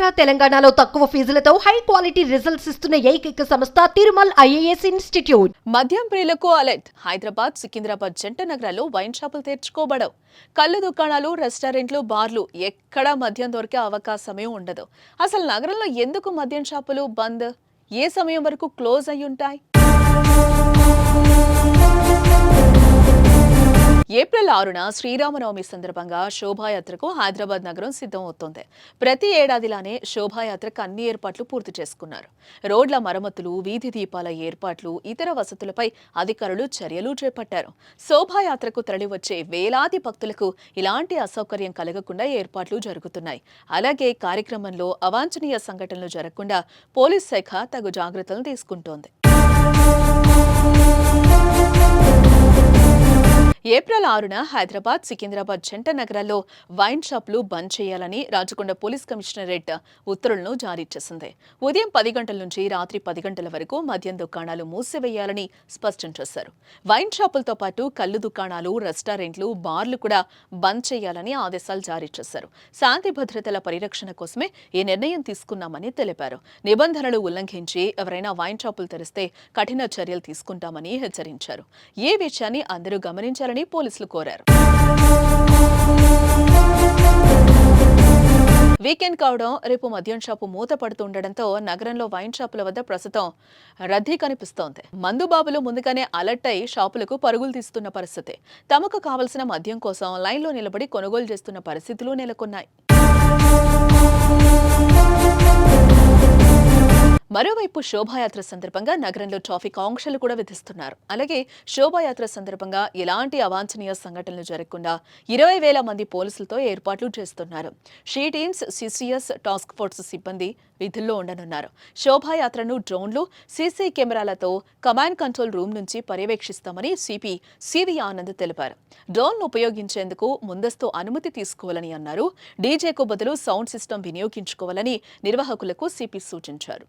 ఆంధ్ర తెలంగాణలో తక్కువ ఫీజులతో high quality results ఇస్తున్న ఏకైక సంస్థ తిరుమల్ ఐఏఎస్ ఇన్స్టిట్యూట్. మద్యం ప్రియులకు అలర్ట్. హైదరాబాద్, సికింద్రాబాద్ జంట నగరాల్లో వైన్ షాపులు తెరుచుకోబడవు. కళ్ళు దుకాణాలు, రెస్టారెంట్లు, బార్లు ఎక్కడా మద్యం దొరికే అవకాశమే ఉండదు. అసలు నగరంలో ఎందుకు మద్యం షాపులు బంద్? ఏ సమయం వరకు క్లోజ్ అయి ఉంటాయి? ఏప్రిల్ 6న శ్రీరామనవమి సందర్భంగా శోభాయాత్రకు హైదరాబాద్ నగరం సిద్ధమవుతోంది. ప్రతి ఏడాదిలానే శోభాయాత్రకు అన్ని ఏర్పాట్లు పూర్తి చేసుకున్నారు. రోడ్ల మరమ్మతులు, వీధి దీపాల ఏర్పాట్లు, ఇతర వసతులపై అధికారులు చర్యలు చేపట్టారు. శోభాయాత్రకు తరలివచ్చే వేలాది భక్తులకు ఇలాంటి అసౌకర్యం కలగకుండా ఏర్పాట్లు జరుగుతున్నాయి. అలాగే కార్యక్రమంలో అవాంఛనీయ సంఘటనలు జరగకుండా పోలీస్ శాఖ తగు జాగ్రత్తలు తీసుకుంటోంది. ఏప్రిల్ 6న హైదరాబాద్, సికింద్రాబాద్ జంట నగరాల్లో వైన్ షాపులు బంద్ చేయాలని రాచకొండ పోలీస్ కమిషనరేట్ ఉత్తర్వులను జారీ చేసింది. ఉదయం 10 గంటల నుంచి రాత్రి 10 గంటల వరకు మద్యం దుకాణాలు మూసివేయాలని స్పష్టం చేశారు. వైన్ షాపులతో పాటు కళ్ళు దుకాణాలు, రెస్టారెంట్లు, బార్లు కూడా బంద్ చేయాలని ఆదేశాలు జారీ చేశారు. శాంతి భద్రతల పరిరక్షణ కోసమే ఈ నిర్ణయం తీసుకున్నామని తెలిపారు. నిబంధనలు ఉల్లంఘించి ఎవరైనా వైన్ షాపులు తెరిస్తే కఠిన చర్యలు తీసుకుంటామని హెచ్చరించారు. ఈ విషయాన్ని అందరూ గమనించాలని పోలీసులు కోరారు. వీకెండ్ కావడం, రేపు మద్యం షాపు మూత పడుతుండటంతో నగరంలో వైన్ షాపుల వద్ద ప్రస్తుతం రద్దీ కనిపిస్తోంది. మందుబాబులు ముందుగానే అలర్ట్ అయి షాపులకు పరుగులు తీస్తున్న పరిస్థితి. తమకు కావలసిన మద్యం కోసం లైన్లో నిలబడి కొనుగోలు చేస్తున్న పరిస్థితులు నెలకొన్నాయి. మరోవైపు శోభాయాత్ర సందర్భంగా నగరంలో ట్రాఫిక్ ఆంక్షలు కూడా విధిస్తున్నారు. అలాగే శోభాయాత్ర సందర్భంగా ఎలాంటి అవాంఛనీయ సంఘటనలు జరగకుండా 20,000 మంది పోలీసులతో ఏర్పాట్లు చేస్తున్నారు. She teams, CCS, task force సిబ్బంది విధుల్లో ఉండనున్నారు. శోభాయాత్రను డ్రోన్లు, సీసీ కెమెరాలతో కమాండ్ కంట్రోల్ రూమ్ నుంచి పర్యవేక్షిస్తామని సిపి సివి ఆనంద్ తెలిపారు. డ్రోన్ను ఉపయోగించేందుకు ముందస్తు అనుమతి తీసుకోవాలని అన్నారు. డీజేకు బదులు సౌండ్ సిస్టమ్ వినియోగించుకోవాలని నిర్వాహకులకు సిపి సూచించారు.